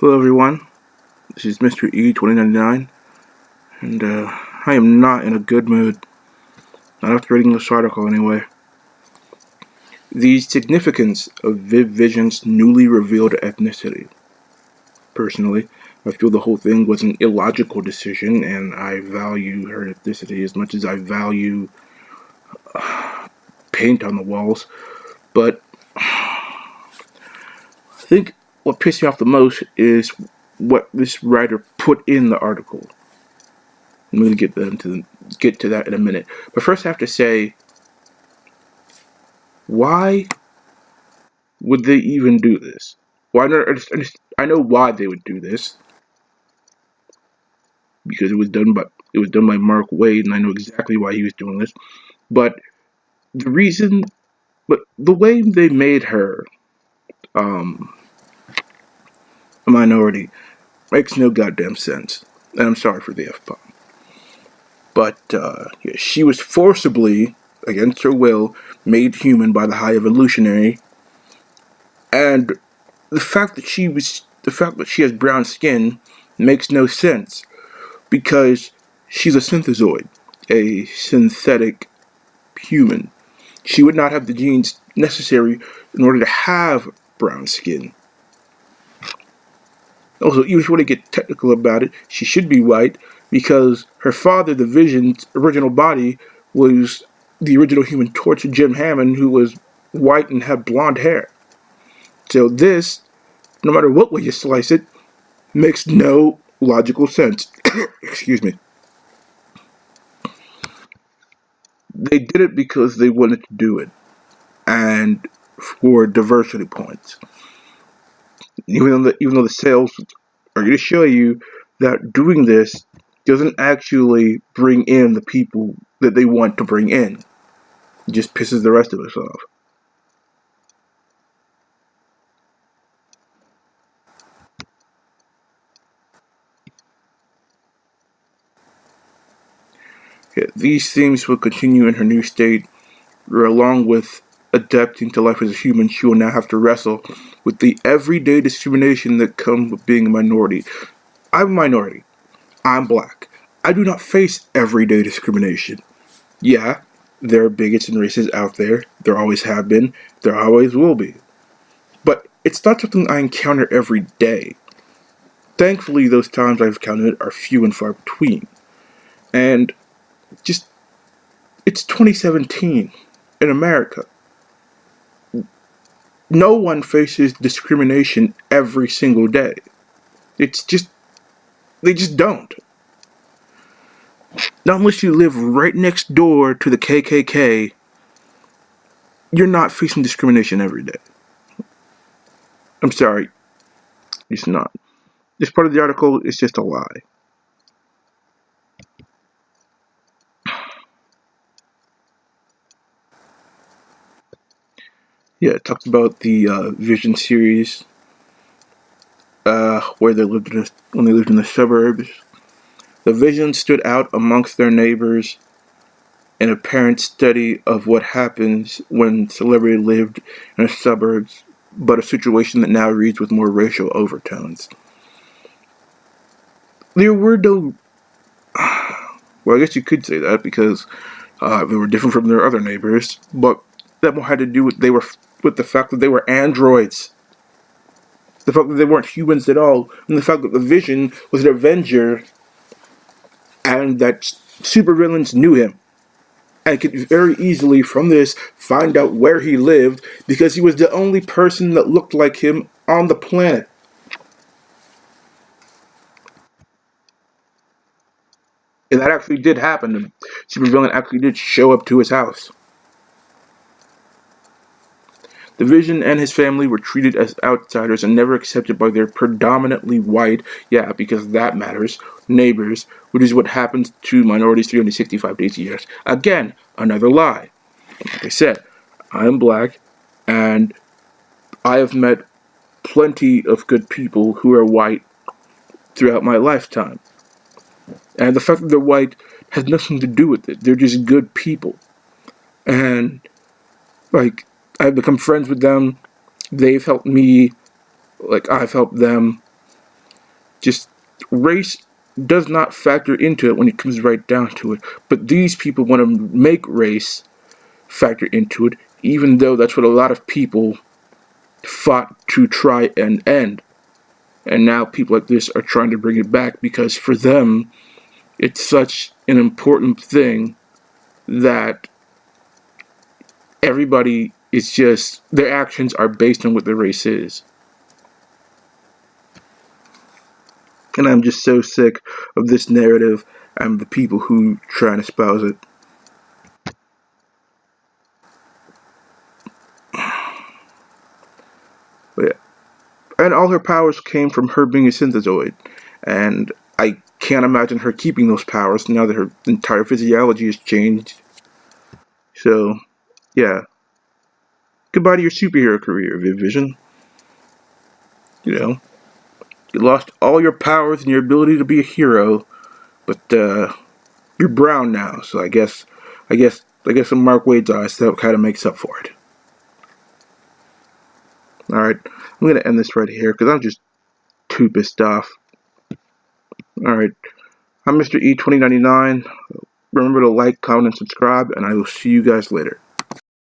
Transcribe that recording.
Hello everyone, this is Mr. E2099, and I am not in a good mood, not after reading this article anyway. The significance of Viv Vision's newly revealed ethnicity. Personally, I feel the whole thing was an illogical decision, and I value her ethnicity as much as I value paint on the walls, but I think what pissed me off the most is what this writer put in the article. I'm going to get to that in a minute. But first I have to say, why would they even do this? Why not? I know why they would do this, because it was done by Mark Wade, and I know exactly why he was doing this. But the reason, but the way they made her a minority makes no goddamn sense. And I'm sorry for the F-bomb. But yeah, she was forcibly, against her will, made human by the High Evolutionary, and the fact that she has brown skin makes no sense, because she's a synthezoid, a synthetic human. She would not have the genes necessary in order to have brown skin. Also, even if you want to get technical about it, she should be white, because her father, the Vision's original body, was the original Human Torch, Jim Hammond, who was white and had blonde hair. So this, no matter what way you slice it, makes no logical sense. Excuse me. They did it because they wanted to do it, and for diversity points. Even though the sales are going to show you that doing this doesn't actually bring in the people that they want to bring in. It just pisses the rest of us off. Yeah, these themes will continue in her new state, where along with adapting to life as a human, she will now have to wrestle with the everyday discrimination that comes with being a minority. I'm a minority. I'm black. I do not face everyday discrimination. Yeah, there are bigots and racists out there. There always have been. There always will be. But it's not something I encounter every day. Thankfully, those times I've encountered it are few and far between. And just, it's 2017 in America. No one faces discrimination every single day. It's just, they just don't. Not unless you live right next door to the KKK, you're not facing discrimination every day. I'm sorry, it's not. This part of the article is just a lie. Yeah, it talks about the Vision series, where when they lived in the suburbs. The Vision stood out amongst their neighbors, an apparent study of what happens when celebrity lived in the suburbs, but a situation that now reads with more racial overtones. There were no, well, I guess you could say that, because they were different from their other neighbors, but that more had to do with the fact that they were androids. The fact that they weren't humans at all, and the fact that the Vision was an Avenger, and that supervillains knew him, and could very easily, from this, find out where he lived, because he was the only person that looked like him on the planet. And that actually did happen. The supervillain actually did show up to his house. The Vision and his family were treated as outsiders and never accepted by their predominantly white, yeah, because that matters, neighbors, which is what happens to minorities 365 days a year. Again, another lie. Like I said, I am black, and I have met plenty of good people who are white throughout my lifetime. And the fact that they're white has nothing to do with it. They're just good people. And, like, I've become friends with them. They've helped me, like I've helped them. Just race does not factor into it when it comes right down to it. But these people want to make race factor into it, even though that's what a lot of people fought to try and end. And now people like this are trying to bring it back because for them, it's such an important thing that everybody is just, their actions are based on what their race is. And I'm just so sick of this narrative and the people who try and espouse it. But yeah. And all her powers came from her being a synthezoid. And I can't imagine her keeping those powers now that her entire physiology has changed. So, yeah. Goodbye to your superhero career, Viv Vision. You know, you lost all your powers and your ability to be a hero, but you're brown now. So I guess in Mark Wade's eyes, that kind of makes up for it. All right, I'm gonna end this right here because I'm just too pissed off. All right, I'm Mr. E2099. Remember to like, comment, and subscribe, and I will see you guys later.